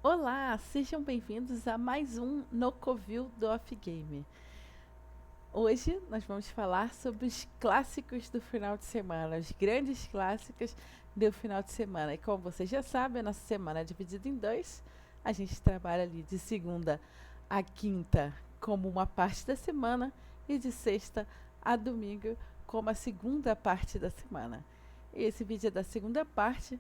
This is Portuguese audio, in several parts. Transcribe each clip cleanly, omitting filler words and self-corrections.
Olá, sejam bem-vindos a mais um No Covil do Off Game. Hoje nós vamos falar sobre os clássicos do final de semana, os grandes clássicos do final de semana. E como vocês já sabem, a nossa semana é dividida em dois. A gente trabalha ali de segunda a quinta como uma parte da semana e de sexta a domingo como a segunda parte da semana. E esse vídeo é da segunda parte.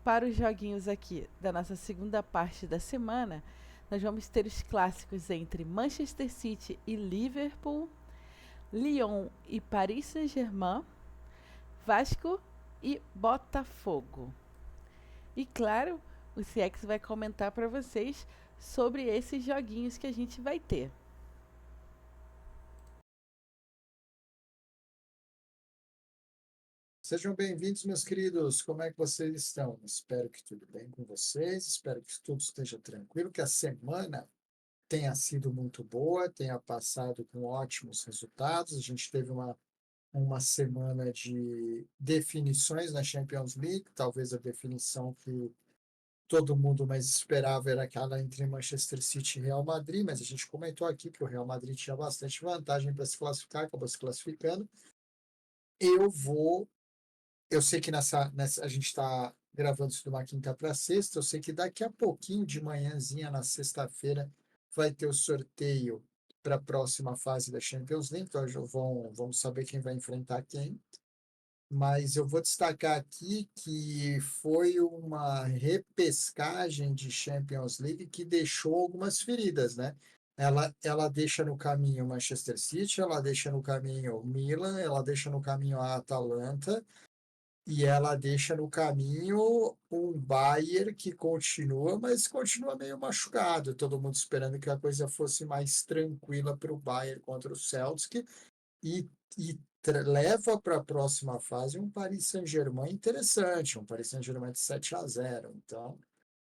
Para os joguinhos aqui da nossa segunda parte da semana, nós vamos ter os clássicos entre Manchester City e Liverpool, Lyon e Paris Saint-Germain, Vasco e Botafogo. E claro, o CX vai comentar para vocês sobre esses joguinhos que a gente vai ter. Sejam bem-vindos, meus queridos. Como é que vocês estão? Espero que tudo bem com vocês, espero que tudo esteja tranquilo, que a semana tenha sido muito boa, tenha passado com ótimos resultados. A gente teve uma semana de definições na Champions League, talvez a definição que todo mundo mais esperava era aquela entre Manchester City e Real Madrid, mas a gente comentou aqui que o Real Madrid tinha bastante vantagem para se classificar, acabou se classificando. Eu vou Eu sei que nessa a gente está gravando isso de uma quinta para sexta. Eu sei que daqui a pouquinho, de manhãzinha, na sexta-feira, vai ter o sorteio para a próxima fase da Champions League. Então, vamos saber quem vai enfrentar quem. Mas eu vou destacar aqui que foi uma repescagem de Champions League que deixou algumas feridas, né? Ela deixa no caminho Manchester City, ela deixa no caminho Milan, ela deixa no caminho a Atalanta, e ela deixa no caminho um Bayern que continua, mas continua meio machucado. Todo mundo esperando que a coisa fosse mais tranquila para o Bayern contra o Celtic e, leva para a próxima fase um Paris Saint-Germain interessante, um Paris Saint-Germain de 7-0. Então,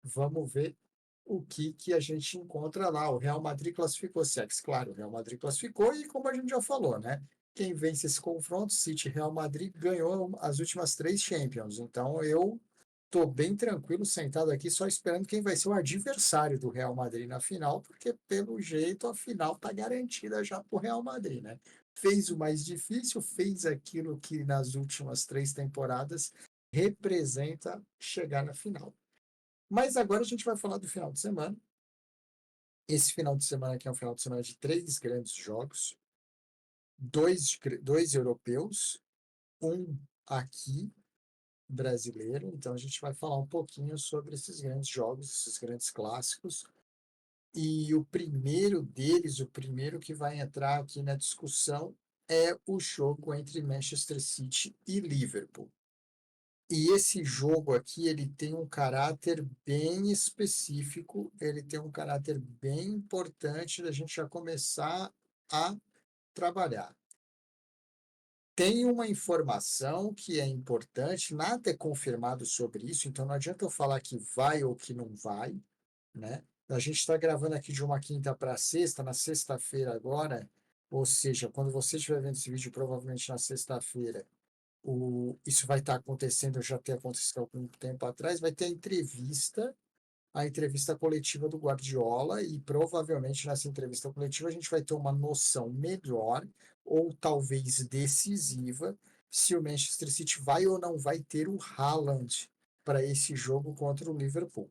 vamos ver o que a gente encontra lá. O Real Madrid classificou, Sex, claro, o Real Madrid classificou e como a gente já falou, né? Quem vence esse confronto, City e Real Madrid, ganhou as últimas três Champions. Então eu estou bem tranquilo, sentado aqui, só esperando quem vai ser o adversário do Real Madrid na final, porque pelo jeito a final está garantida já para o Real Madrid, né? Fez o mais difícil, fez aquilo que nas últimas três temporadas representa chegar na final. Mas agora a gente vai falar do final de semana. Esse final de semana aqui é um final de semana de três grandes jogos, dois europeus, um aqui brasileiro. Então a gente vai falar um pouquinho sobre esses grandes jogos, esses grandes clássicos. E o primeiro deles, o primeiro que vai entrar aqui na discussão, é o jogo entre Manchester City e Liverpool. E esse jogo aqui, ele tem um caráter bem específico, ele tem um caráter bem importante da gente já começar a trabalhar. Tem uma informação que é importante, nada é confirmado sobre isso, então não adianta eu falar que vai ou que não vai, né? A gente está gravando aqui de uma quinta para sexta, na sexta-feira agora, ou seja, quando você estiver vendo esse vídeo, provavelmente na sexta-feira, isso vai estar acontecendo, já ter acontecido há algum tempo atrás, vai ter a entrevista coletiva do Guardiola, e provavelmente nessa entrevista coletiva a gente vai ter uma noção melhor, ou talvez decisiva, se o Manchester City vai ou não vai ter o Haaland para esse jogo contra o Liverpool.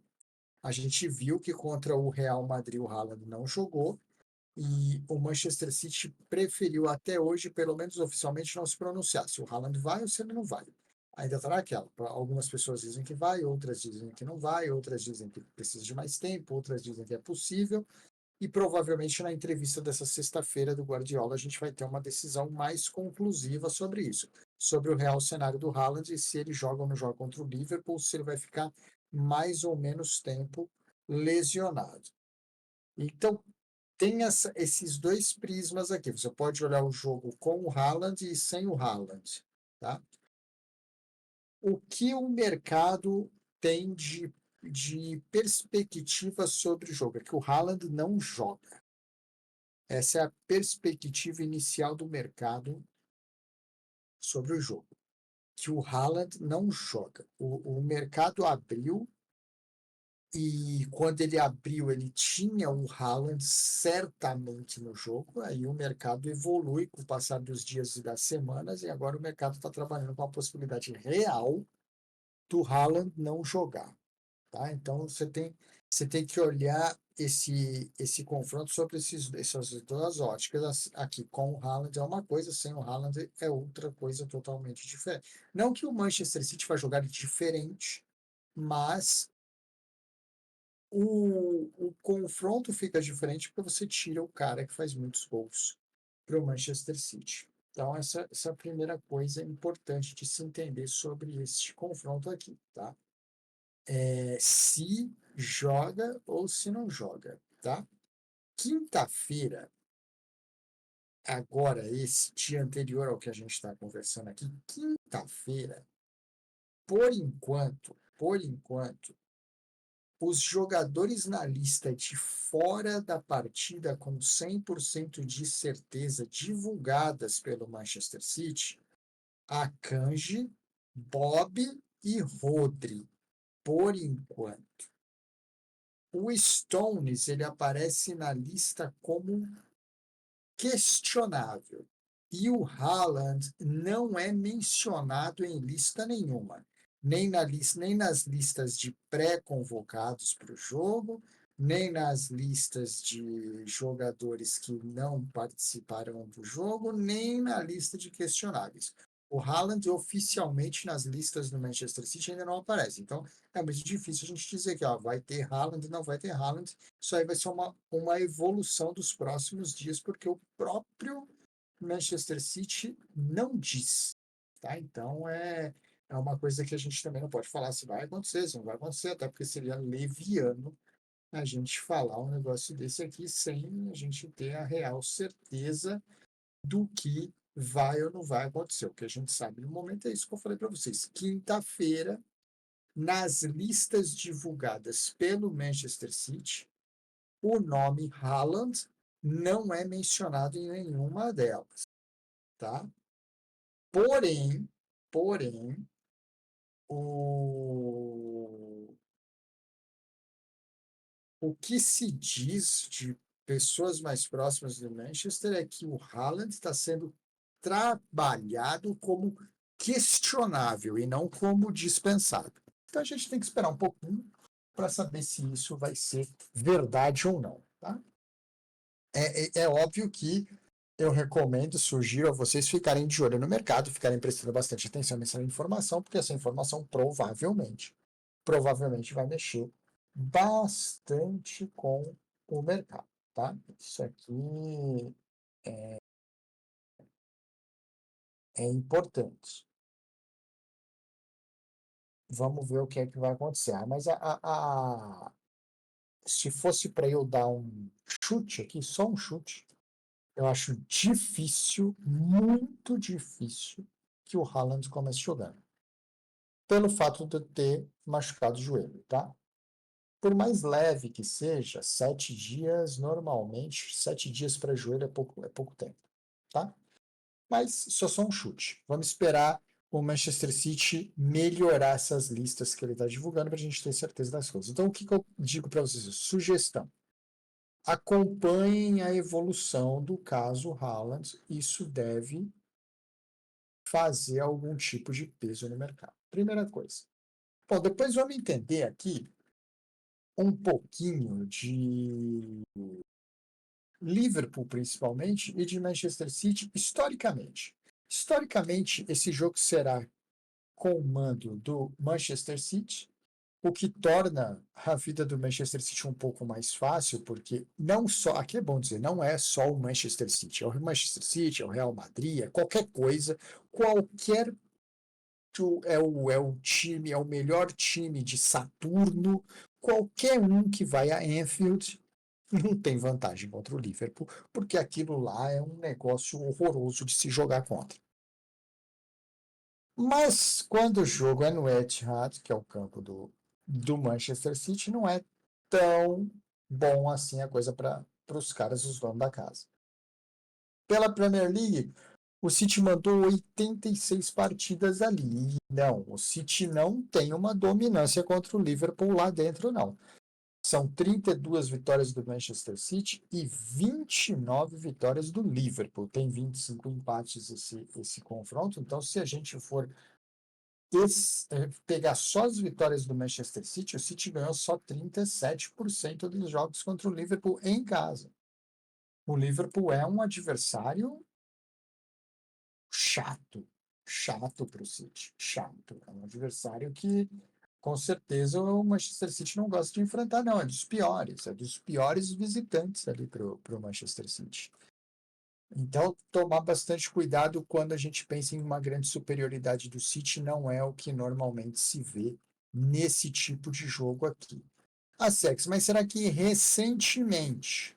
A gente viu que contra o Real Madrid o Haaland não jogou, e o Manchester City preferiu até hoje, pelo menos oficialmente, não se pronunciar se o Haaland vai ou se ele não vai. Ainda está naquela. Algumas pessoas dizem que vai, outras dizem que não vai, outras dizem que precisa de mais tempo, outras dizem que é possível. E provavelmente na entrevista dessa sexta-feira do Guardiola a gente vai ter uma decisão mais conclusiva sobre isso, sobre o real cenário do Haaland e se ele joga ou não joga contra o Liverpool, se ele vai ficar mais ou menos tempo lesionado. Então, tem esses dois prismas aqui. Você pode olhar o jogo com o Haaland e sem o Haaland, tá? O que o mercado tem de perspectiva sobre o jogo? É que o Haaland não joga. Essa é a perspectiva inicial do mercado sobre o jogo. Que o Haaland não joga. O mercado abriu E quando ele abriu, ele tinha o Haaland certamente no jogo. Aí o mercado evolui com o passar dos dias e das semanas, e agora o mercado está trabalhando com a possibilidade real do Haaland não jogar. Tá? Então você tem que olhar esse confronto sobre essas duas óticas. Aqui, com o Haaland é uma coisa, sem o Haaland é outra coisa totalmente diferente. Não que o Manchester City vai jogar diferente, mas o confronto fica diferente porque você tira o cara que faz muitos gols para o Manchester City. Então, essa é a primeira coisa importante de se entender sobre este confronto aqui, tá? Se joga ou se não joga, tá? Quinta-feira, agora, esse dia anterior ao que a gente está conversando aqui, quinta-feira, por enquanto, os jogadores na lista de fora da partida com 100% de certeza divulgadas pelo Manchester City, Akanji, Bob e Rodri, por enquanto. O Stones, ele aparece na lista como questionável. E o Haaland não é mencionado em lista nenhuma, nem nas listas de pré-convocados para o jogo, nem nas listas de jogadores que não participaram do jogo, nem na lista de questionáveis. O Haaland oficialmente nas listas do Manchester City ainda não aparece. Então é muito difícil a gente dizer que vai ter Haaland, não vai ter Haaland. Isso aí vai ser uma evolução dos próximos dias, porque o próprio Manchester City não diz. Tá? Então, é uma coisa que a gente também não pode falar se vai acontecer, se não vai acontecer, até porque seria leviano a gente falar um negócio desse aqui sem a gente ter a real certeza do que vai ou não vai acontecer. O que a gente sabe no momento é isso que eu falei para vocês. Quinta-feira, nas listas divulgadas pelo Manchester City, o nome Haaland não é mencionado em nenhuma delas, tá? Porém, o, o que se diz de pessoas mais próximas do Manchester é que o Haaland está sendo trabalhado como questionável e não como dispensável. Então a gente tem que esperar um pouquinho para saber se isso vai ser verdade ou não, tá? É óbvio que eu recomendo, sugiro a vocês ficarem de olho no mercado, ficarem prestando bastante atenção nessa informação, porque essa informação provavelmente vai mexer bastante com o mercado, tá? Isso aqui é importante. Vamos ver o que é que vai acontecer. Mas se fosse para eu dar um chute aqui, só um chute, eu acho difícil, muito difícil, que o Haaland comece jogando. Pelo fato de eu ter machucado o joelho, tá? Por mais leve que seja, 7 dias, normalmente, 7 dias para joelho é pouco tempo, tá? Mas só um chute. Vamos esperar o Manchester City melhorar essas listas que ele está divulgando para a gente ter certeza das coisas. Então, o que eu digo para vocês? Sugestão. Acompanhem a evolução do caso Haaland. Isso deve fazer algum tipo de peso no mercado. Primeira coisa. Bom, depois vamos entender aqui um pouquinho de Liverpool, principalmente, e de Manchester City, historicamente. Historicamente, esse jogo será com o mando do Manchester City, o que torna a vida do Manchester City um pouco mais fácil, porque não só, aqui é bom dizer, não é só o Manchester City, é o Manchester City, é o Real Madrid, é qualquer coisa, qualquer é o time, é o melhor time de Saturno, qualquer um que vai a Anfield não tem vantagem contra o Liverpool, porque aquilo lá é um negócio horroroso de se jogar contra. Mas quando o jogo é no Etihad, que é o campo do Manchester City, não é tão bom assim a coisa para os caras, os donos da casa. Pela Premier League, o City mandou 86 partidas ali. Não, o City não tem uma dominância contra o Liverpool lá dentro, não. São 32 vitórias do Manchester City e 29 vitórias do Liverpool. Tem 25 empates esse confronto. Então, se a gente for pegar só as vitórias do Manchester City, o City ganhou só 37% dos jogos contra o Liverpool em casa. O Liverpool é um adversário chato para o City, chato. É um adversário que, com certeza, o Manchester City não gosta de enfrentar, não. É dos piores visitantes ali para o Manchester City. Então, tomar bastante cuidado quando a gente pensa em uma grande superioridade do City, não é o que normalmente se vê nesse tipo de jogo aqui. Sex, mas será que recentemente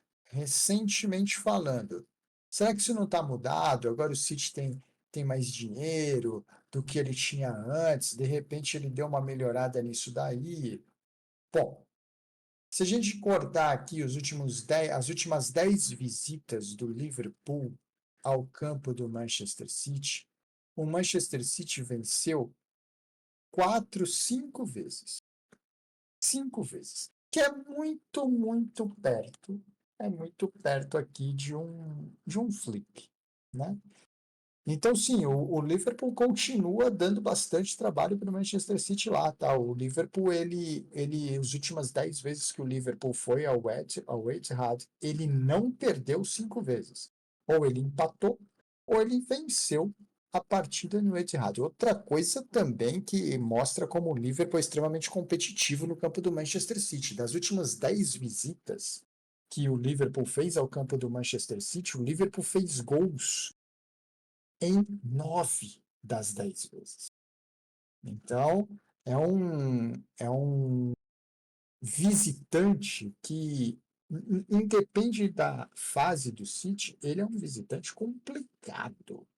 falando, será que isso não está mudado? Agora o City tem mais dinheiro do que ele tinha antes, de repente ele deu uma melhorada nisso daí. Bom, se a gente cortar aqui as últimas 10 visitas do Liverpool ao campo do Manchester City, o Manchester City venceu 5 vezes. 5 vezes. Que é muito, muito perto. É muito perto aqui de um flip, né? Então, sim, o Liverpool continua dando bastante trabalho para o Manchester City lá, tá? O Liverpool, as últimas 10 vezes que o Liverpool foi ao Etihad, ele não perdeu 5 vezes. Ou ele empatou, ou ele venceu a partida no Etihad. Outra coisa também que mostra como o Liverpool é extremamente competitivo no campo do Manchester City. Das últimas 10 visitas que o Liverpool fez ao campo do Manchester City, o Liverpool fez gols em 9 das 10 vezes. Então, é um visitante que, independe da fase do City, ele é um visitante complicado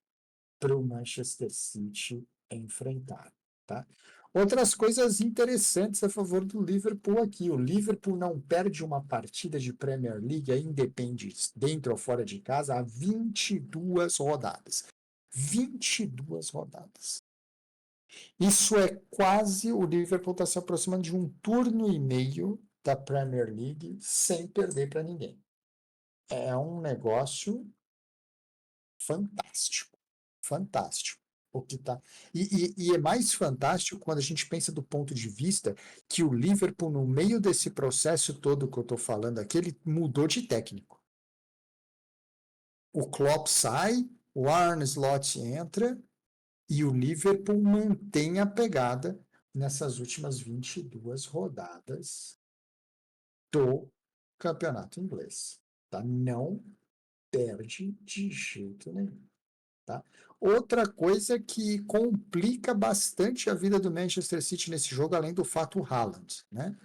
para o Manchester City enfrentar. Tá? Outras coisas interessantes a favor do Liverpool aqui. O Liverpool não perde uma partida de Premier League, independe dentro ou fora de casa, há 22 rodadas. 22 rodadas. Isso é quase, o Liverpool está se aproximando de um turno e meio da Premier League sem perder para ninguém. É um negócio fantástico. Fantástico. O que tá... e é mais fantástico quando a gente pensa do ponto de vista que o Liverpool, no meio desse processo todo que eu estou falando aqui, ele mudou de técnico. O Klopp sai, o Arne Slot entra, e o Liverpool mantém a pegada nessas últimas 22 rodadas do campeonato inglês. Tá? Não perde de jeito nenhum. Tá? Outra coisa que complica bastante a vida do Manchester City nesse jogo, além do fato Haaland, né?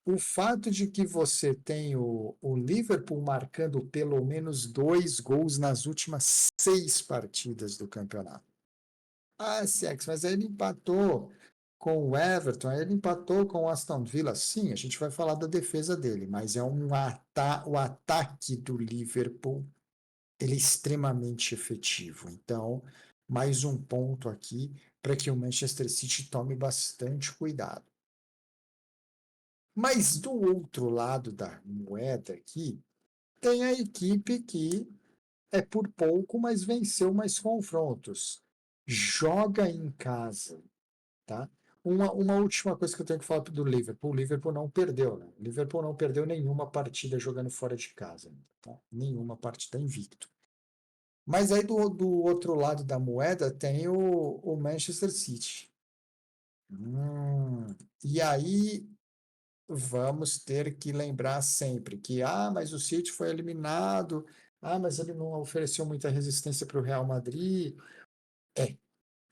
O fato de que você tem o Liverpool marcando pelo menos 2 gols nas últimas 6 partidas do campeonato. Sex, mas aí ele empatou com o Everton, aí ele empatou com o Aston Villa. Sim, a gente vai falar da defesa dele, mas o ataque do Liverpool, ele é extremamente efetivo. Então, mais um ponto aqui para que o Manchester City tome bastante cuidado. Mas do outro lado da moeda aqui, tem a equipe que é por pouco, mas venceu mais confrontos. Joga em casa, tá? Uma última coisa que eu tenho que falar do Liverpool. O Liverpool não perdeu, né? O Liverpool não perdeu nenhuma partida jogando fora de casa. Tá? Nenhuma partida invicto. Mas aí do outro lado da moeda tem o Manchester City. E aí vamos ter que lembrar sempre que, mas o City foi eliminado, mas ele não ofereceu muita resistência para o Real Madrid.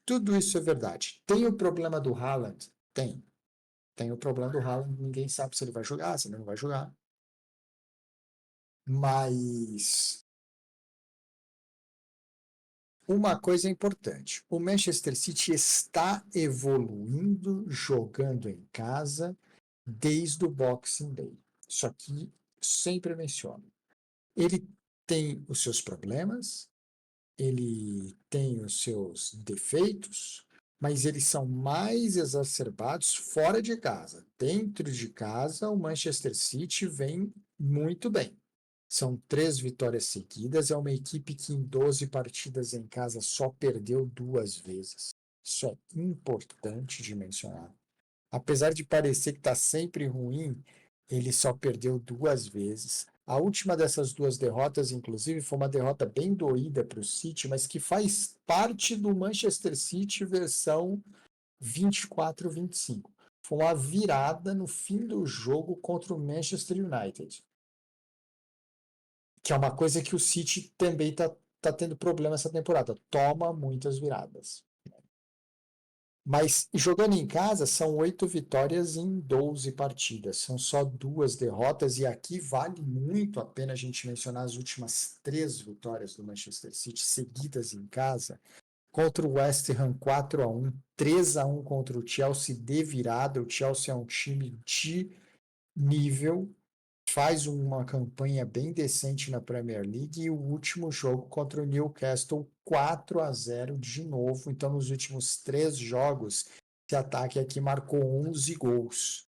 Tudo isso é verdade. Tem o problema do Haaland? Tem. Tem o problema do Haaland, ninguém sabe se ele vai jogar, se ele não vai jogar. Mas uma coisa é importante: o Manchester City está evoluindo jogando em casa desde o Boxing Day. Isso aqui sempre menciono. Ele tem os seus problemas, ele tem os seus defeitos, mas eles são mais exacerbados fora de casa. Dentro de casa, o Manchester City vem muito bem. São 3 vitórias seguidas. É uma equipe que em 12 partidas em casa só perdeu 2 vezes. Isso é importante de mencionar. Apesar de parecer que está sempre ruim, ele só perdeu 2 vezes. A última dessas 2 derrotas, inclusive, foi uma derrota bem doída para o City, mas que faz parte do Manchester City versão 24-25. Foi uma virada no fim do jogo contra o Manchester United, que é uma coisa que o City também está tendo problema essa temporada. Toma muitas viradas. Mas jogando em casa, são 8 vitórias em 12 partidas. São só 2 derrotas, e aqui vale muito a pena a gente mencionar as últimas 3 vitórias do Manchester City seguidas em casa. Contra o West Ham 4-1, 3-1 contra o Chelsea de virada. O Chelsea é um time de nível, faz uma campanha bem decente na Premier League, e o último jogo contra o Newcastle 4-0 de novo. Então, nos últimos 3 jogos, esse ataque aqui marcou 11 gols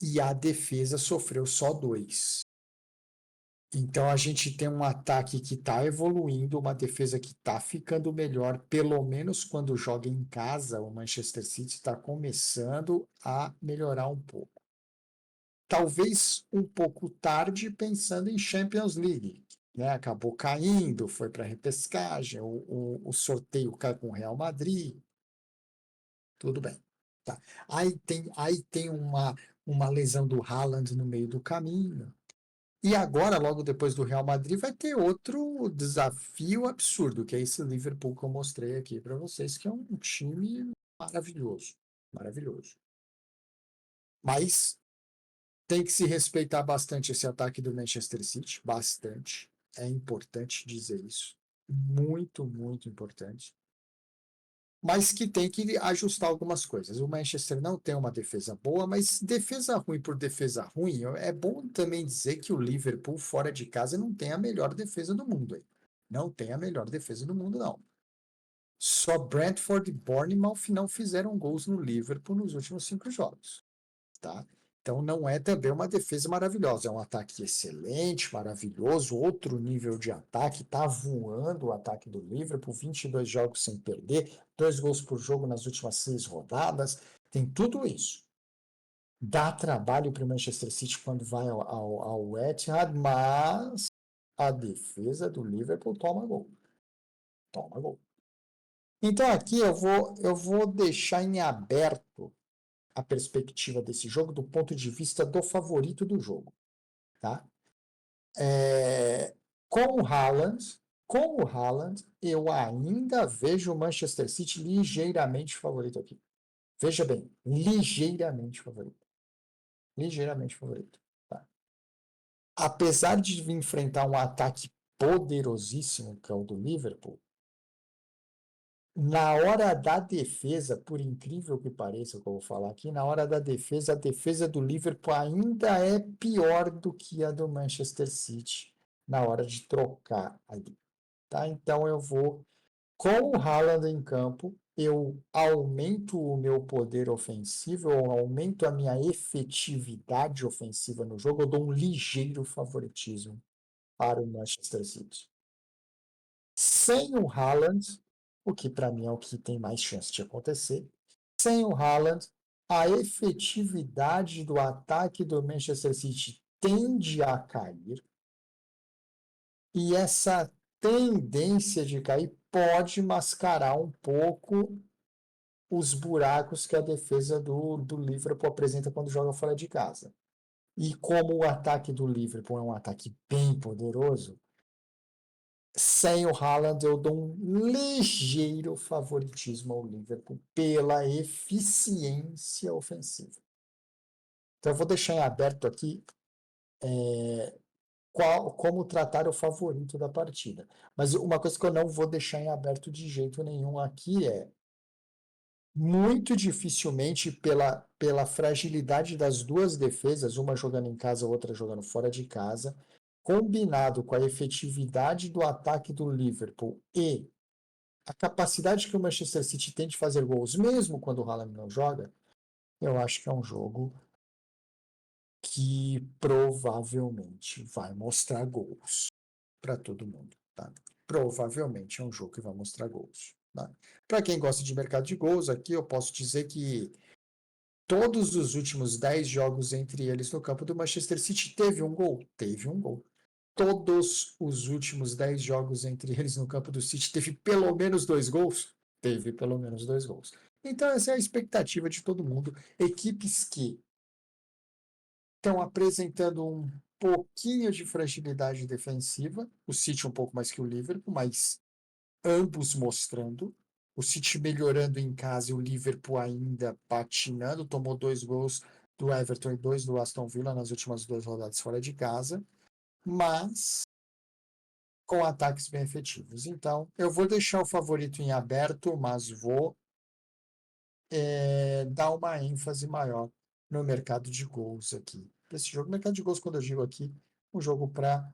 e a defesa sofreu só 2. Então, a gente tem um ataque que está evoluindo, uma defesa que está ficando melhor, pelo menos quando joga em casa. O Manchester City está começando a melhorar um pouco. Talvez um pouco tarde, pensando em Champions League, né? Acabou caindo, foi para a repescagem, o sorteio cai com o Real Madrid, tudo bem. Tá. Aí tem uma lesão do Haaland no meio do caminho. E agora, logo depois do Real Madrid, vai ter outro desafio absurdo, que é esse Liverpool que eu mostrei aqui para vocês, que é um time maravilhoso, maravilhoso. Mas tem que se respeitar bastante esse ataque do Manchester City, bastante. É importante dizer isso. Muito, muito importante. Mas que tem que ajustar algumas coisas. O Manchester não tem uma defesa boa, mas defesa ruim por defesa ruim, é bom também dizer que o Liverpool fora de casa não tem a melhor defesa do mundo. Não tem a melhor defesa do mundo, não. Só Brentford e Bournemouth não fizeram gols no Liverpool nos últimos 5 jogos. Tá? Então não é também uma defesa maravilhosa, é um ataque excelente, maravilhoso, outro nível de ataque, está voando o ataque do Liverpool, 22 jogos sem perder, 2 gols por jogo nas últimas 6 rodadas, tem tudo isso. Dá trabalho para o Manchester City quando vai ao Etihad, mas a defesa do Liverpool toma gol. Toma gol. Então aqui eu vou deixar em aberto a perspectiva desse jogo do ponto de vista do favorito do jogo, tá? Com o Haaland, eu ainda vejo o Manchester City ligeiramente favorito aqui. Veja bem, ligeiramente favorito. Ligeiramente favorito. Tá? Apesar de enfrentar um ataque poderosíssimo, que é o do Liverpool, na hora da defesa, por incrível que pareça, que eu vou falar aqui, na hora da defesa, a defesa do Liverpool ainda é pior do que a do Manchester City na hora de trocar ali, tá? Então eu vou com o Haaland em campo, eu aumento o meu poder ofensivo, eu aumento a minha efetividade ofensiva no jogo, eu dou um ligeiro favoritismo para o Manchester City. Sem o Haaland, o que para mim é o que tem mais chance de acontecer, sem o Haaland, a efetividade do ataque do Manchester City tende a cair, e essa tendência de cair pode mascarar um pouco os buracos que a defesa do Liverpool apresenta quando joga fora de casa. E como o ataque do Liverpool é um ataque bem poderoso, sem o Haaland, eu dou um ligeiro favoritismo ao Liverpool pela eficiência ofensiva. Então, eu vou deixar em aberto aqui como tratar o favorito da partida. Mas uma coisa que eu não vou deixar em aberto de jeito nenhum aqui é muito dificilmente pela fragilidade das duas defesas, uma jogando em casa, outra jogando fora de casa, combinado com a efetividade do ataque do Liverpool e a capacidade que o Manchester City tem de fazer gols, mesmo quando o Haaland não joga, eu acho que é um jogo que provavelmente vai mostrar gols para todo mundo, tá? Provavelmente é um jogo que vai mostrar gols, tá? Para quem gosta de mercado de gols, aqui eu posso dizer que todos os últimos 10 jogos entre eles no campo do Manchester City teve um gol? Teve um gol. Todos os últimos 10 jogos entre eles no campo do City teve pelo menos 2 gols? Teve pelo menos 2 gols. Então essa é a expectativa de todo mundo. Equipes que estão apresentando um pouquinho de fragilidade defensiva, o City um pouco mais que o Liverpool, mas ambos mostrando. O City melhorando em casa e o Liverpool ainda patinando. Tomou 2 gols do Everton e 2 do Aston Villa nas últimas 2 rodadas fora de casa, mas com ataques bem efetivos. Então, eu vou deixar o favorito em aberto, mas vou dar uma ênfase maior no mercado de gols aqui. Esse jogo, mercado de gols, quando eu digo aqui, um jogo para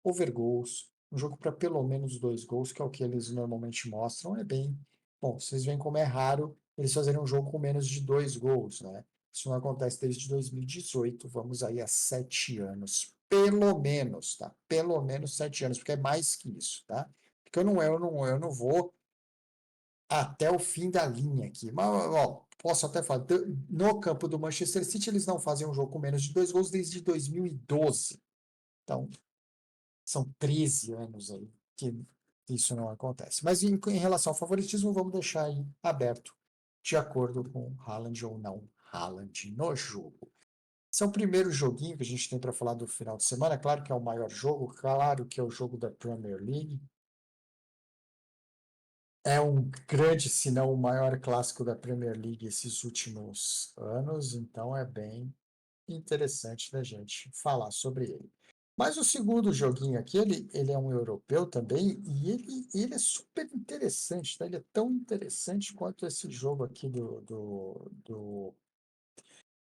over gols, um jogo para pelo menos 2 gols, que é o que eles normalmente mostram, é bem. Bom, vocês veem como é raro eles fazerem um jogo com menos de 2 gols, né? Isso não acontece desde 2018, vamos aí a 7 anos. Pelo menos, tá? Pelo menos 7 anos, porque é mais que isso, tá? Porque eu não vou até o fim da linha aqui. Mas, ó, posso até falar, no campo do Manchester City, eles não fazem um jogo com menos de 2 gols desde 2012. Então, são 13 anos aí que isso não acontece. Mas em relação ao favoritismo, vamos deixar aí aberto, de acordo com Haaland ou não Haaland no jogo. Esse é o primeiro joguinho que a gente tem para falar do final de semana. Claro que é o maior jogo, claro que é o jogo da Premier League. É um grande, se não o maior clássico da Premier League esses últimos anos, então é bem interessante da gente falar sobre ele. Mas o segundo joguinho aqui, ele é um europeu também, e ele é super interessante, tá? Ele é tão interessante quanto esse jogo aqui do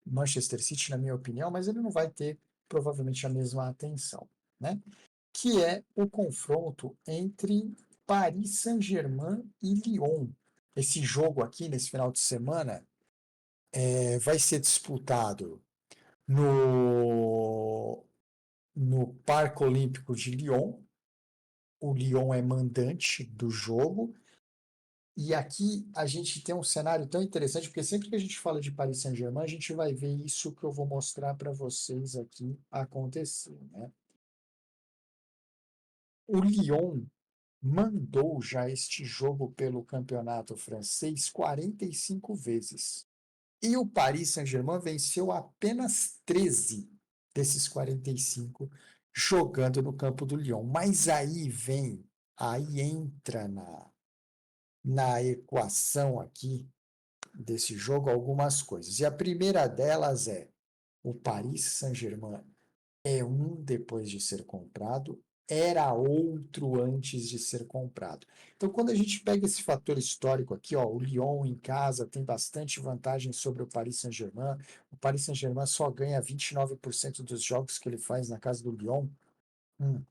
Manchester City, na minha opinião, mas ele não vai ter provavelmente a mesma atenção, né? Que é o confronto entre Paris Saint-Germain e Lyon. Esse jogo aqui, nesse final de semana, vai ser disputado no Parque Olímpico de Lyon. O Lyon é mandante do jogo. E aqui a gente tem um cenário tão interessante, porque sempre que a gente fala de Paris Saint-Germain, a gente vai ver isso que eu vou mostrar para vocês aqui acontecer, né? O Lyon mandou já este jogo pelo campeonato francês 45 vezes. E o Paris Saint-Germain venceu apenas 13 desses 45 jogando no campo do Lyon. Mas aí entra na equação aqui desse jogo algumas coisas. E a primeira delas é o Paris Saint-Germain é um depois de ser comprado, era outro antes de ser comprado. Então, quando a gente pega esse fator histórico aqui, ó, o Lyon em casa tem bastante vantagem sobre o Paris Saint-Germain. O Paris Saint-Germain só ganha 29% dos jogos que ele faz na casa do Lyon. Hum,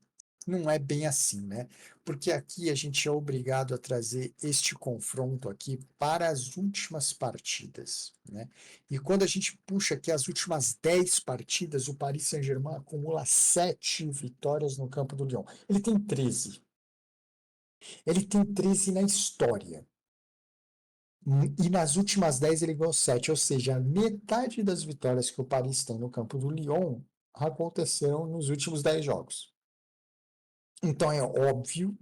não é bem assim, né? Porque aqui a gente é obrigado a trazer este confronto aqui para as últimas partidas, né? E quando a gente puxa aqui as últimas 10 partidas, o Paris Saint-Germain acumula 7 vitórias no campo do Lyon. Ele tem 13. Ele tem 13 na história. E nas últimas 10 ele ganhou 7, ou seja, metade das vitórias que o Paris tem no campo do Lyon aconteceram nos últimos 10 jogos. Então é óbvio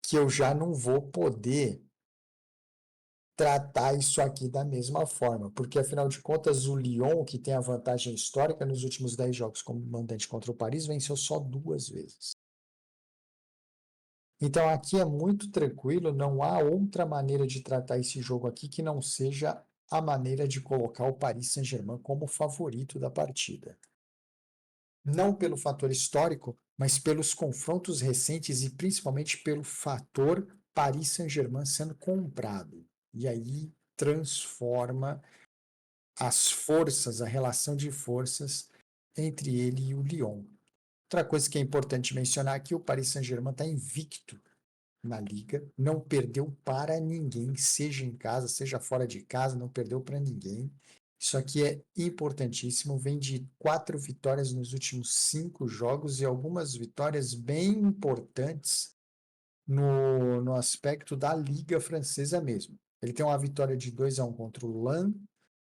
que eu já não vou poder tratar isso aqui da mesma forma, porque afinal de contas o Lyon, que tem a vantagem histórica nos últimos 10 jogos como mandante contra o Paris, venceu só 2 vezes. Então aqui é muito tranquilo, não há outra maneira de tratar esse jogo aqui que não seja a maneira de colocar o Paris Saint-Germain como favorito da partida. Não pelo fator histórico, mas pelos confrontos recentes e principalmente pelo fator Paris Saint-Germain sendo comprado. E aí transforma as forças, a relação de forças entre ele e o Lyon. Outra coisa que é importante mencionar aqui, o Paris Saint-Germain está invicto na liga, não perdeu para ninguém, seja em casa, seja fora de casa, não perdeu para ninguém. Isso aqui é importantíssimo, vem de 4 vitórias nos últimos 5 jogos e algumas vitórias bem importantes no aspecto da liga francesa mesmo. Ele tem uma vitória de 2-1 contra o Lens,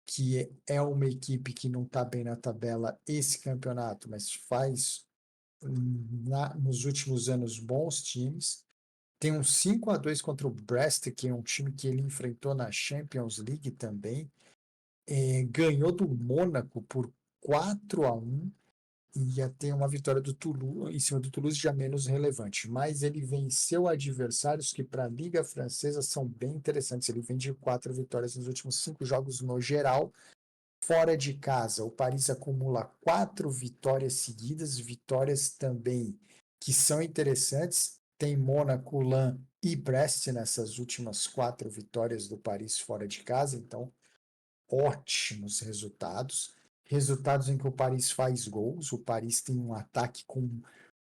que é uma equipe que não está bem na tabela esse campeonato, mas faz nos últimos anos bons times. Tem um 5-2 contra o Brest, que é um time que ele enfrentou na Champions League também. Ganhou do Mônaco por 4-1 e ia ter uma vitória do Toulouse, em cima do Toulouse já menos relevante. Mas ele venceu adversários que para a Liga Francesa são bem interessantes. Ele vem de 4 vitórias nos últimos 5 jogos no geral. Fora de casa, o Paris acumula 4 vitórias seguidas, vitórias também que são interessantes. Tem Mônaco, Lens e Brest nessas últimas 4 vitórias do Paris fora de casa, então ótimos resultados. Resultados em que o Paris faz gols, o Paris tem um ataque com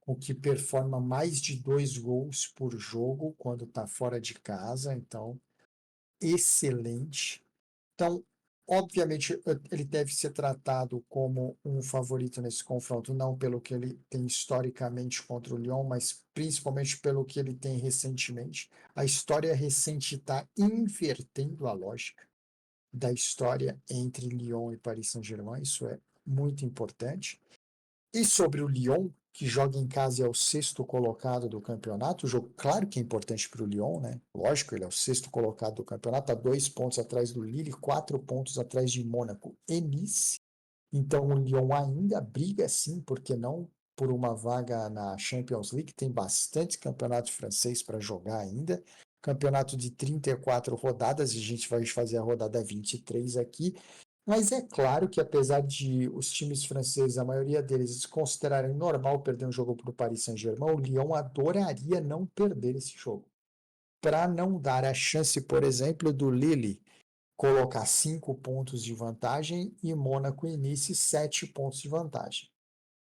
o que performa mais de 2 gols por jogo quando está fora de casa, então excelente. Então, obviamente, ele deve ser tratado como um favorito nesse confronto, não pelo que ele tem historicamente contra o Lyon, mas principalmente pelo que ele tem recentemente. A história recente está invertendo a lógica da história entre Lyon e Paris Saint-Germain, isso é muito importante. E sobre o Lyon, que joga em casa e é o 6º colocado do campeonato, o jogo, claro que é importante para o Lyon, né? Lógico, ele é o 6º colocado do campeonato, está 2 pontos atrás do Lille, 4 pontos atrás de Mônaco e Nice. Então o Lyon ainda briga, sim, porque não por uma vaga na Champions League, tem bastante campeonato francês para jogar ainda. Campeonato de 34 rodadas, a gente vai fazer a rodada 23 aqui. Mas é claro que, apesar de os times franceses, a maioria deles, considerarem normal perder um jogo para o Paris Saint-Germain, o Lyon adoraria não perder esse jogo. Para não dar a chance, por exemplo, do Lille colocar 5 pontos de vantagem e Mônaco e Nice 7 pontos de vantagem.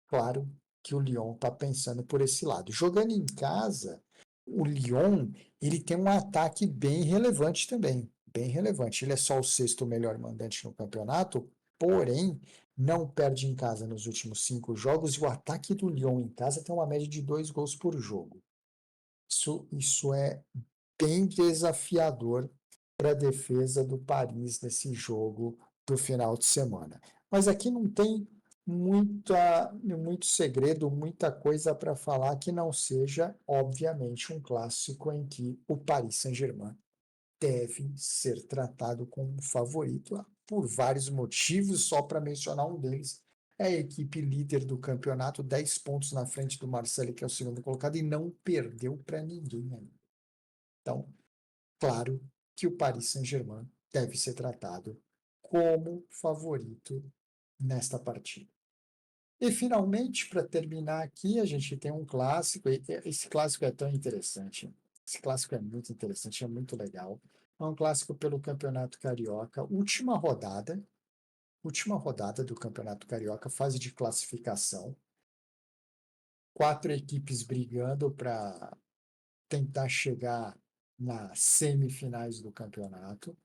Claro que o Lyon está pensando por esse lado. Jogando em casa, o Lyon ele tem um ataque bem relevante também, bem relevante. Ele é só o 6º melhor mandante no campeonato, porém não perde em casa nos últimos 5 jogos e o ataque do Lyon em casa tem uma média de 2 gols por jogo. Isso é bem desafiador para a defesa do Paris nesse jogo do final de semana. Mas aqui não tem muito segredo, muita coisa para falar que não seja, obviamente, um clássico em que o Paris Saint-Germain deve ser tratado como favorito por vários motivos, só para mencionar um deles. É a equipe líder do campeonato, 10 pontos na frente do Marseille, que é o 2º colocado, e não perdeu para ninguém ainda. Então, claro que o Paris Saint-Germain deve ser tratado como favorito nesta partida. E, finalmente, para terminar aqui, a gente tem um clássico, e esse clássico é tão interessante, esse clássico é muito interessante, é muito legal. É um clássico pelo Campeonato Carioca, última rodada do Campeonato Carioca, fase de classificação. 4 equipes brigando para tentar chegar nas semifinais do campeonato.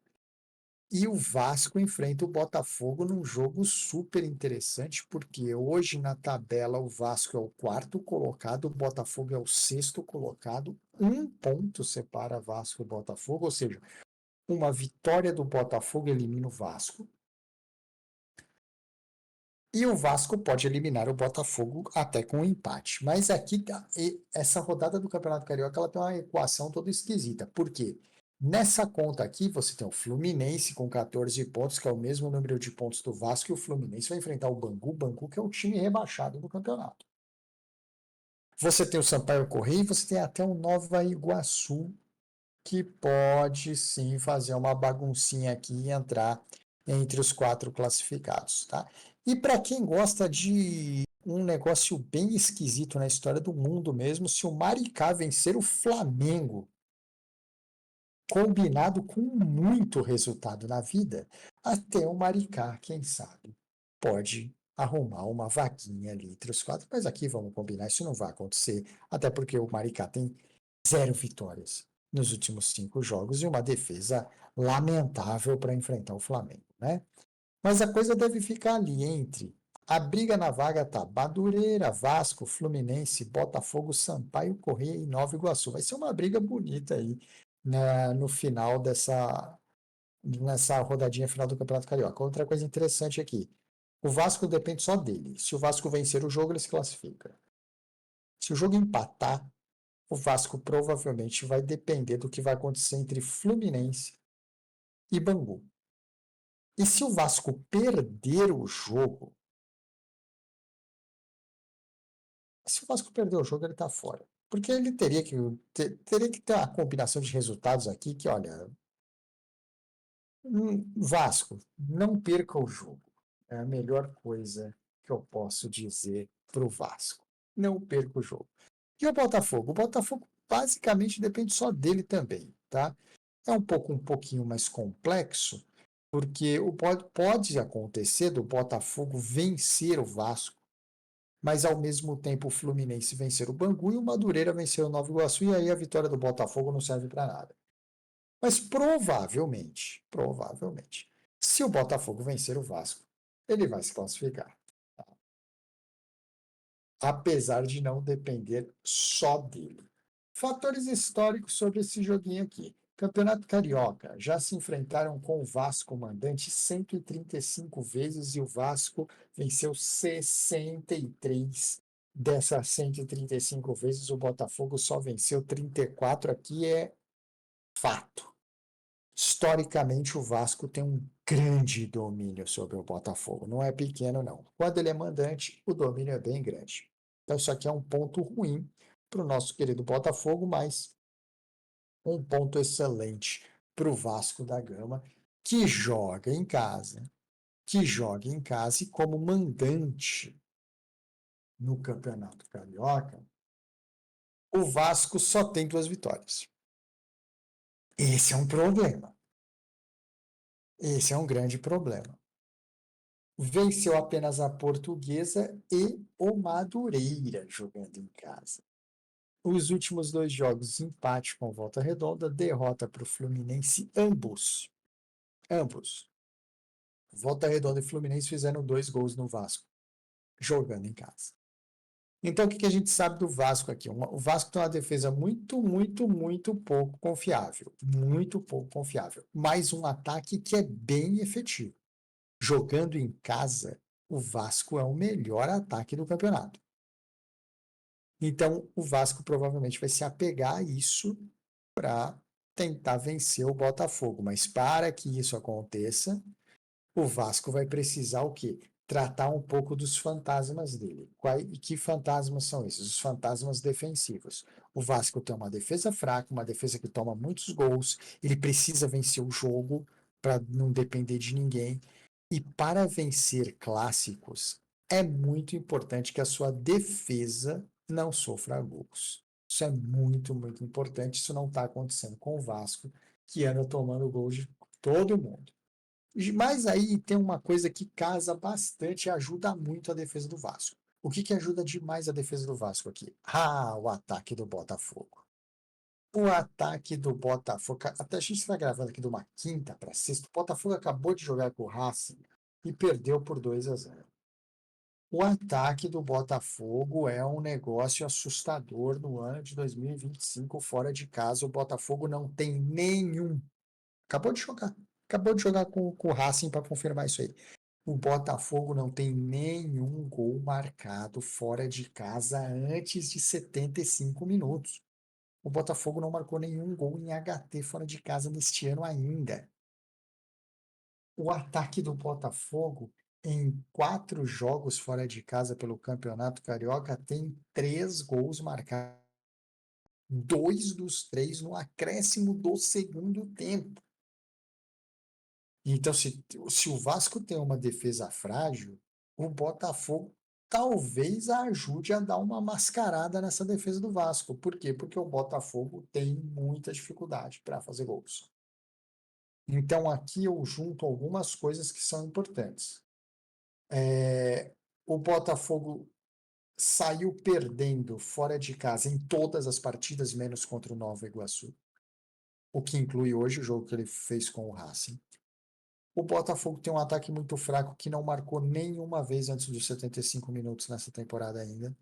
E o Vasco enfrenta o Botafogo num jogo super interessante, porque hoje na tabela o Vasco é o 4º colocado, o Botafogo é o 6º colocado, 1 ponto separa Vasco e Botafogo, ou seja, uma vitória do Botafogo elimina o Vasco. E o Vasco pode eliminar o Botafogo até com um empate. Mas aqui, essa rodada do Campeonato Carioca, ela tem uma equação toda esquisita. Por quê? Nessa conta aqui, você tem o Fluminense com 14 pontos, que é o mesmo número de pontos do Vasco, e o Fluminense vai enfrentar o Bangu, que é o time rebaixado do campeonato. Você tem o Sampaio Corrêa e você tem até o Nova Iguaçu, que pode sim fazer uma baguncinha aqui e entrar entre os 4 classificados, tá? E para quem gosta de um negócio bem esquisito na história do mundo mesmo, se o Maricá vencer o Flamengo, combinado com muito resultado na vida, até o Maricá, quem sabe, pode arrumar uma vaguinha ali entre os 4, mas aqui vamos combinar, isso não vai acontecer, até porque o Maricá tem 0 vitórias nos últimos 5 jogos e uma defesa lamentável para enfrentar o Flamengo, né? Mas a coisa deve ficar ali entre a briga na vaga tá Madureira, Vasco, Fluminense, Botafogo, Sampaio, Corrêa e Nova Iguaçu. Vai ser uma briga bonita aí no final nessa rodadinha final do Campeonato Carioca. Outra coisa interessante aqui, o Vasco depende só dele. Se o Vasco vencer o jogo, ele se classifica. Se o jogo empatar, o Vasco provavelmente vai depender do que vai acontecer entre Fluminense e Bangu. E se o Vasco perder o jogo, ele está fora. Porque ele teria que ter uma combinação de resultados aqui que, olha, Vasco, não perca o jogo. É a melhor coisa que eu posso dizer para o Vasco. Não perca o jogo. E o Botafogo? O Botafogo basicamente depende só dele também, tá? É um pouquinho mais complexo, porque pode acontecer do Botafogo vencer o Vasco, mas ao mesmo tempo o Fluminense vencer o Bangu e o Madureira vencer o Nova Iguaçu, e aí a vitória do Botafogo não serve para nada. Mas provavelmente, se o Botafogo vencer o Vasco, ele vai se classificar. Apesar de não depender só dele. Fatores históricos sobre esse joguinho aqui. Campeonato Carioca, já se enfrentaram com o Vasco mandante 135 vezes e o Vasco venceu 63 dessas 135 vezes. O Botafogo só venceu 34. Aqui é fato. Historicamente, o Vasco tem um grande domínio sobre o Botafogo. Não é pequeno, não. Quando ele é mandante, o domínio é bem grande. Então, isso aqui é um ponto ruim para o nosso querido Botafogo, mas um ponto excelente para o Vasco da Gama, que joga em casa, e como mandante no Campeonato Carioca, o Vasco só tem 2 vitórias. Esse é um problema. Esse é um grande problema. Venceu apenas a Portuguesa e o Madureira jogando em casa. Os últimos 2 jogos, empate com Volta Redonda, derrota para o Fluminense, ambos. Volta Redonda e Fluminense fizeram 2 gols no Vasco, jogando em casa. Então, o que a gente sabe do Vasco aqui? O Vasco tem uma defesa muito pouco confiável. Muito pouco confiável. Mas um ataque que é bem efetivo. Jogando em casa, o Vasco é o melhor ataque do campeonato. Então, o Vasco provavelmente vai se apegar a isso para tentar vencer o Botafogo. Mas para que isso aconteça, o Vasco vai precisar o quê? Tratar um pouco dos fantasmas dele. E que fantasmas são esses? Os fantasmas defensivos. O Vasco tem uma defesa fraca, uma defesa que toma muitos gols, ele precisa vencer o jogo para não depender de ninguém. E para vencer clássicos, é muito importante que a sua defesa não sofra gols. Isso é muito importante. Isso não está acontecendo com o Vasco, que anda tomando gols de todo mundo. Mas aí tem uma coisa que casa bastante e ajuda muito a defesa do Vasco. O que ajuda demais a defesa do Vasco aqui? O ataque do Botafogo. O ataque do Botafogo. Até a gente está gravando aqui de uma quinta para sexta. O Botafogo acabou de jogar com o Racing e perdeu por 2-0. O ataque do Botafogo é um negócio assustador no ano de 2025, fora de casa. O Botafogo não tem nenhum. Acabou de jogar. Acabou de jogar com o Racing para confirmar isso aí. O Botafogo não tem nenhum gol marcado fora de casa antes de 75 minutos. O Botafogo não marcou nenhum gol em HT fora de casa neste ano ainda. O ataque do Botafogo, em 4 jogos fora de casa pelo Campeonato Carioca, tem 3 gols marcados. 2 dos 3 no acréscimo do segundo tempo. Então, se o Vasco tem uma defesa frágil, o Botafogo talvez ajude a dar uma mascarada nessa defesa do Vasco. Por quê? Porque o Botafogo tem muita dificuldade para fazer gols. Então, aqui eu junto algumas coisas que são importantes. O Botafogo saiu perdendo fora de casa em todas as partidas, menos contra o Nova Iguaçu, o que inclui hoje o jogo que ele fez com o Racing. O Botafogo tem um ataque muito fraco que não marcou nenhuma vez antes dos 75 minutos nessa temporada ainda.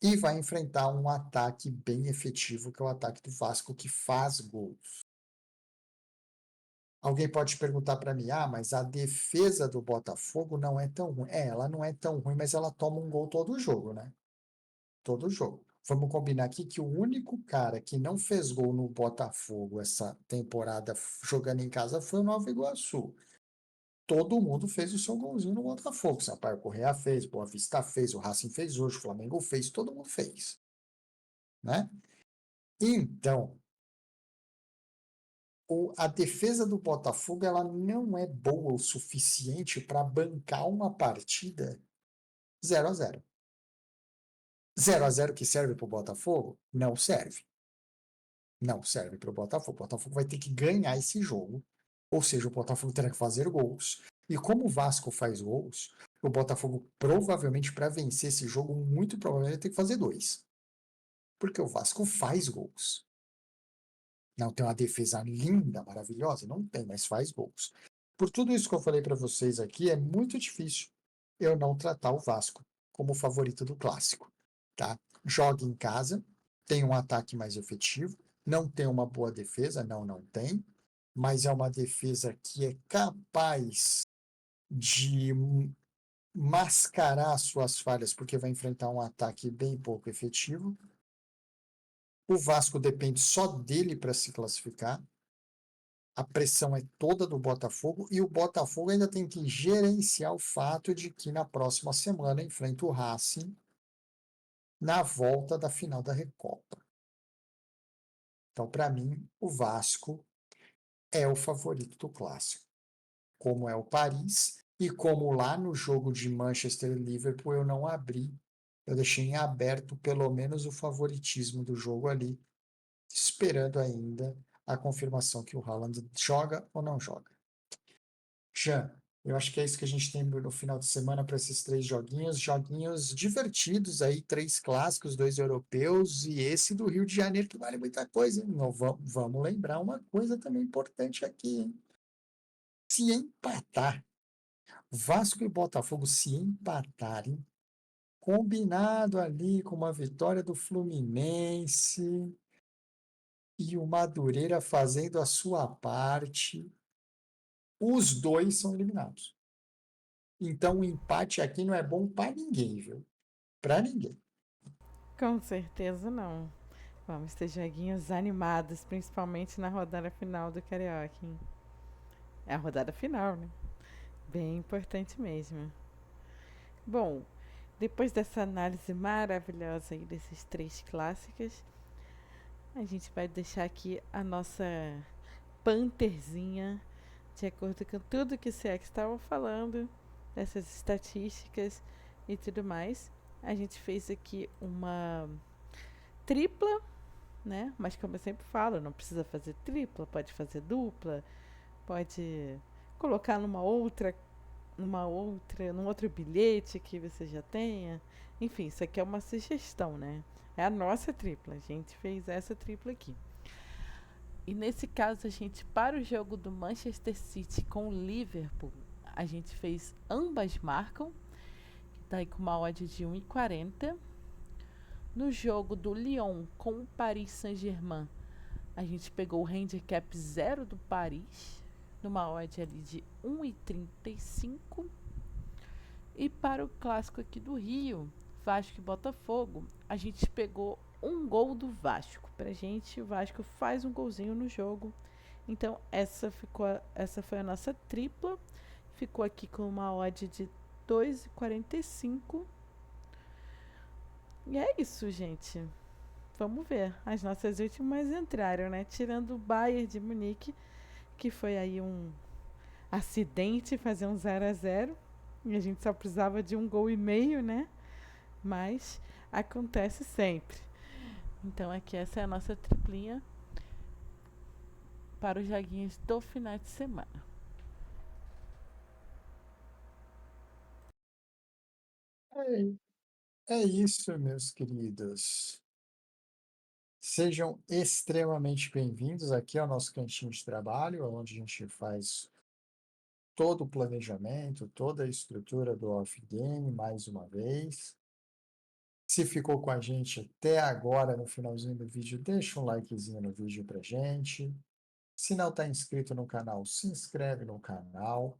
E vai enfrentar um ataque bem efetivo, que é o ataque do Vasco, que faz gols. Alguém pode perguntar para mim, mas a defesa do Botafogo não é tão ruim. Ela não é tão ruim, mas ela toma um gol todo jogo, né? Todo jogo. Vamos combinar aqui que o único cara que não fez gol no Botafogo essa temporada jogando em casa foi o Nova Iguaçu. Todo mundo fez o seu golzinho no Botafogo. Sampaio Corrêa fez, Boa Vista fez, o Racing fez hoje, o Flamengo fez, todo mundo fez, né? Então, a defesa do Botafogo ela não é boa o suficiente para bancar uma partida 0-0. 0-0 que serve para o Botafogo? Não serve. Não serve para o Botafogo. O Botafogo vai ter que ganhar esse jogo. Ou seja, o Botafogo terá que fazer gols. E como o Vasco faz gols, o Botafogo provavelmente, para vencer esse jogo, muito provavelmente vai ter que fazer 2. Porque o Vasco faz gols. Não tem uma defesa linda, maravilhosa? Não tem, mas faz gols. Por tudo isso que eu falei para vocês aqui, é muito difícil eu não tratar o Vasco como favorito do clássico, tá? Joga em casa, tem um ataque mais efetivo, não tem uma boa defesa, não tem, mas é uma defesa que é capaz de mascarar suas falhas, porque vai enfrentar um ataque bem pouco efetivo. O Vasco depende só dele para se classificar. A pressão é toda do Botafogo e o Botafogo ainda tem que gerenciar o fato de que na próxima semana enfrenta o Racing na volta da final da Recopa. Então, para mim, o Vasco é o favorito do clássico, como é o Paris e como lá no jogo de Manchester e Liverpool eu não abri, eu deixei em aberto pelo menos o favoritismo do jogo ali, esperando ainda a confirmação que o Haaland joga ou não joga. Jean, eu acho que é isso que a gente tem no final de semana para esses 3 joguinhos, joguinhos divertidos aí, 3 clássicos, 2 europeus e esse do Rio de Janeiro que vale muita coisa. Hein? Não, vamos lembrar uma coisa também importante aqui, hein? Se empatar, Vasco e Botafogo se empatarem, combinado ali com uma vitória do Fluminense e o Madureira fazendo a sua parte, os dois são eliminados. Então, o empate aqui não é bom para ninguém, viu? Para ninguém. Com certeza não. Vamos ter joguinhos animados, principalmente na rodada final do Carioca. Hein? É a rodada final, né? Bem importante mesmo. Bom, depois dessa análise maravilhosa aí desses 3 clássicos, a gente vai deixar aqui a nossa panterzinha, de acordo com tudo que o CX estava falando, dessas estatísticas e tudo mais. A gente fez aqui uma tripla, né? Mas como eu sempre falo, não precisa fazer tripla, pode fazer dupla, pode colocar num outro bilhete que você já tenha. Enfim, isso aqui é uma sugestão, né? É a nossa tripla. A gente fez essa tripla aqui. E nesse caso, a gente, para o jogo do Manchester City com o Liverpool, a gente fez ambas marcam, que tá aí com uma odd de 1,40. No jogo do Lyon com o Paris Saint-Germain, a gente pegou o handicap 0 do Paris, numa odd ali de 1,35. E para o clássico aqui do Rio, Vasco e Botafogo, a gente pegou um gol do Vasco. Pra gente, o Vasco faz um golzinho no jogo. Então, essa foi a nossa tripla. Ficou aqui com uma odd de 2,45. E é isso, gente. Vamos ver. As nossas últimas entraram, né? Tirando o Bayern de Munique, que foi aí um acidente fazer um 0-0. E a gente só precisava de um gol e meio, né? Mas acontece sempre. Então aqui essa é a nossa triplinha para os joguinhos do final de semana. É É isso, meus queridos. Sejam extremamente bem-vindos aqui ao nosso cantinho de trabalho, onde a gente faz todo o planejamento, toda a estrutura do off-game, mais uma vez. Se ficou com a gente até agora, no finalzinho do vídeo, deixa um likezinho no vídeo pra gente. Se não está inscrito no canal, se inscreve no canal.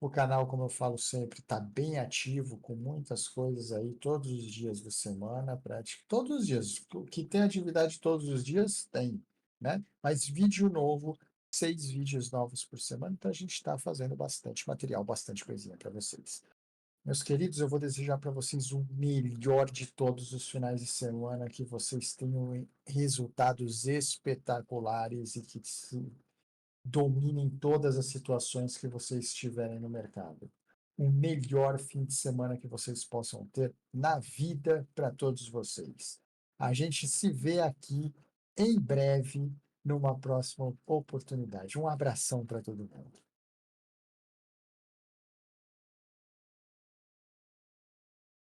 O canal, como eu falo sempre, está bem ativo, com muitas coisas aí, todos os dias da semana, prática, todos os dias. O que tem atividade todos os dias, tem, né? Mas vídeo novo, 6 vídeos novos por semana, então a gente está fazendo bastante material, bastante coisinha para vocês. Meus queridos, eu vou desejar para vocês o melhor de todos os finais de semana, que vocês tenham resultados espetaculares e que dominem todas as situações que vocês tiverem no mercado. O melhor fim de semana que vocês possam ter na vida para todos vocês. A gente se vê aqui em breve, numa próxima oportunidade. Um abração para todo mundo.